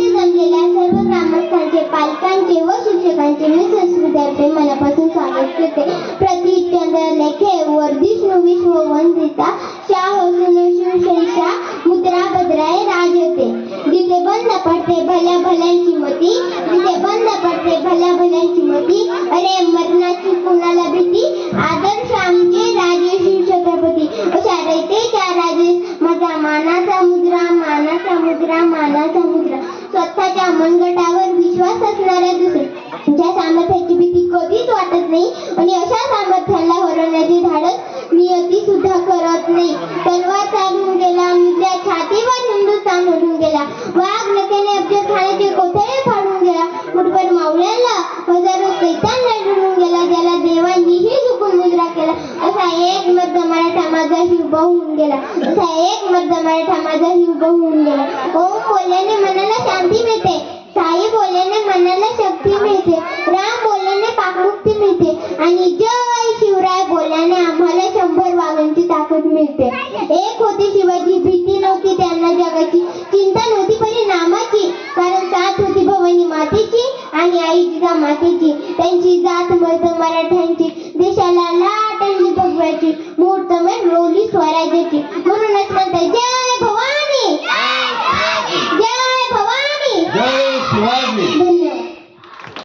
जमलेल्या सर्व ग्रामस्थांचे, पालकांचे व शिक्षकांचे मी संस्कृतीतर्फे मनापासून स्वागत करते. प्रतिचंद्र लेखे वर्धिष्णू विश्व वंदिता शाह शिवशैषा मुद्रा भद्राय राजते. जिथे बंद पडते भल्या भल्यांची मती, जिथे बंद पडते भल्या भल्यांची मती, अरे मरणाची कुणाला भीती, आदर्श आमचे राजे शिव छत्रपती. अशा रयतेच्या राजेश माझा मानाचा मुद्रा, मानाचा मुद्रा, मानाचा मुद्रा. स्वतःच्या मनगटावर विश्वास असणाऱ्या दुसऱ्या सामर्थ्याची भीती कधीच वाटत नाही आणि अशा सामर्थ्याला हरवण्याची धाडस नियती सुद्धा करत नाही. तलवार चालून गेला, त्या छातीवर हिंदुस्थान उडून गेला, वाघ नखेने अफजल खानाचे कोथळे फाडून गेला, मुठभर मावळ्याला हजारो सैतान लढून गेला, ज्याला देवांनीही झुकून मुजरा केला. असा एक मर्द मराठा माझा हिव होऊन गेला, असा एक मर्द मराठा माझा हिव होऊन गेला. ओम बोलल्याने मनाला शांती मिळते, साई बोलल्याने मनाला शक्ती मिळते, राम बोलल्याने पाकमुक्ती मिळते आणि जय शिवराय बोलल्याने आम्हाला 100 वाघांची ताकद मिळते. एक होती शिवाजी, भीती नव्हती त्यांना जगाची, चिंता नव्हती परिणामाची, कारण साथ होती भवानी मातेची आणि आई जिजामातेची. त्यांची जात मर्द मराठ्यांची, देशाला लाट आणली भगव्याची, मुहूर्तमेढ रोवली